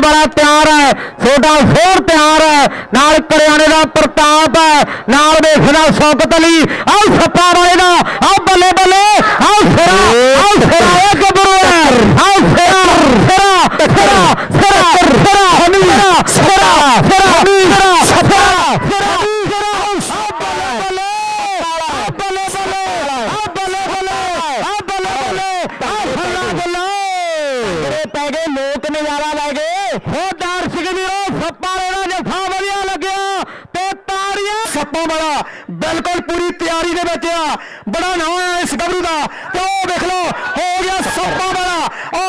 वाला तैयार है, छोटा फोर तैयार है, नाल करियाने का प्रताप है, नाल देखना शौकत अली, आओ सप्पा वाले का, आओ बल्ले बल्ले, आओ सिरा गबरू है, आओ सिरा सिरा सिरा सिरा सिरा हमीरा सिरा सिरा हमीरा सिरा सिरा लोक नजारा लै गए हो दर्शक वीरो सप्पा वाला जफा वधिया लग्या ते ताड़ियां सप्पा वाला बिल्कुल पूरी तैयारी दे विच आ बड़ा नाम है इस गबरू दा ते ओ देख लो हो गया सप्पा वाला ओ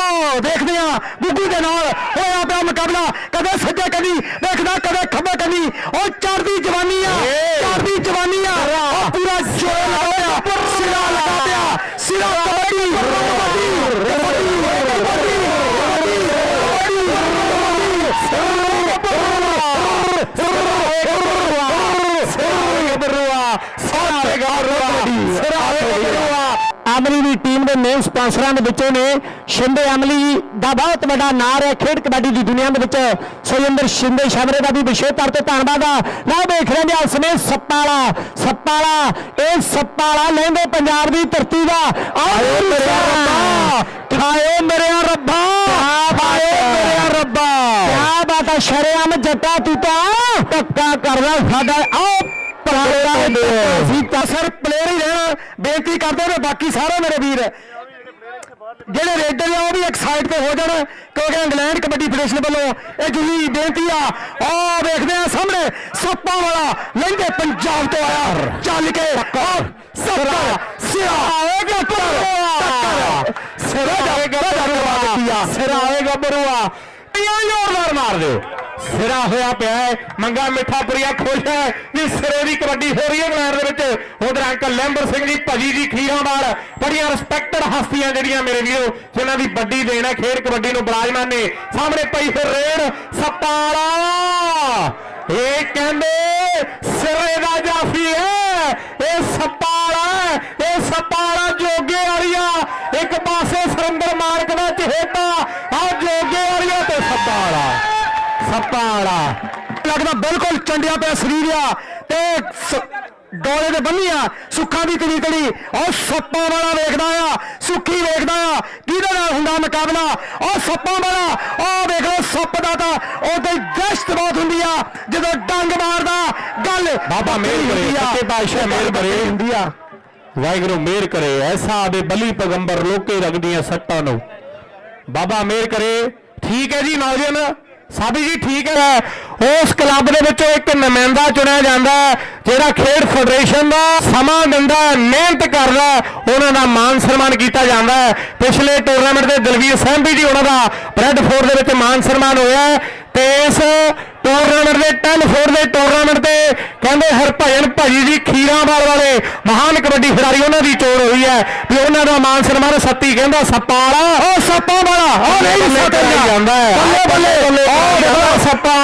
देखदे आ गुग्गू दे नाल होया पिया मुकाबला कदे सज्जे कदी देखदा कदे खब्बे कदी ओ चढ़दी जवानी आ पूरा जोर लगाया सिरा लगा पिया सिरा कबड्डी अमली की टीम के मेन स्पॉन्सर ने शिंदे अमली का बहुत बड़ा नाम है खेड कबड्डी की दुनिया में सुजिंदर शिंदे शमरे का भी विशेष तौर पर धन्यवाद ना देख रहे हैं इसमें सप्पाला लहंदे पंजाब की धरती का खाए मेरे रब्बा क्या बात है शरेआम जट्टा तू तो धक्का करना साडा सर प्लेयर ही रहना बेनती करते हैं बाकी सारे मेरे वीर ਜਿਹੜੇ ਰੇਡਰ ਆ ਉਹ ਵੀ ਇੱਕ ਸਾਈਡ ਤੇ ਹੋ ਜਾਣ ਕਿਉਂਕਿ ਇੰਗਲੈਂਡ ਕਬੱਡੀ ਫੈਡਰੇਸ਼ਨ ਵੱਲੋਂ ਇਹ ਜੁਲੀ ਬੇਨਤੀ ਆ ਵੇਖਦੇ ਆ ਸਾਹਮਣੇ ਸੱਪਾਂ ਵਾਲਾ ਲਹਿੰਦੇ ਪੰਜਾਬ ਤੋਂ ਆਇਆ ਚੱਲ ਕੇ ਸੱਪਾ ਸਿਰਾ ਆਏਗਾ ਬਰੂਆ जोरदार मार दो सिरा होया पिया है मंगा मिठापुरिया खुश है कि सिरे की कबड्डी हो रही है इंग्लैंड उधर अंकल लैंबर सिंह जी भजी जी खीरावाल बड़िया रिस्पैक्टेड हस्तियां जिहड़ियां मेरे वीरो जिन्हां दी बड़ी देन है खेड कबड्डी नूं बराजमान ने सामने पई फिर रेड सप्पाला ये कहंदे सिरे दा जाफी है ये सप्पाला जोगे वालिया एक पासे सुरिंदर मार्क दा चहेता आ जोगे वालिया ते सप्पाला लगता बिल्कुल चंडिया पे शरीर आ डोले ते बन्निया सुखा की कड़ी कड़ी और सप्पा वाला वेखदा आ सुखी वेखदा आ किहदे नाल हुंदा मुकाबला और सप्पा वाला देख लो सप्प दा तां ओदे दहशत बहुत हुंदी आ जदों डंग मारदा गल बाबा मेहर करे सच्चे पातशाह मेहर करे हुंदी आ वाहिगुरू मेहर करे ऐसा आदे बली पैगंबर लोके लगदियां सट्टां नूं बाबा मेहर करे ठीक है जी नौजवान साबी जी ठीक है उस क्लब के विचों एक नुमाइंदा चुनिया जाता है जिहड़ा खेड फेडरेशन का समा दिंदा मेहनत करदा उन्हां दा मान सन्मान किया जाता है पिछले टूरनामेंट के दलवीर सैंपी जी उन्हां दा ब्रैडफोर्ड दे विच मान सन्मान होया ते इस टूरनामेंट के 10-4 के टूरनामेंट से कहते हरभजन भाजी जी खीरावाल वाले महान कबड्डी खिडारी उन्होंने की चोड़ हुई है भी उन्होंने का मान सन्मान सत्ती कहता सप्पा वाला सप्पा वाला सप्पा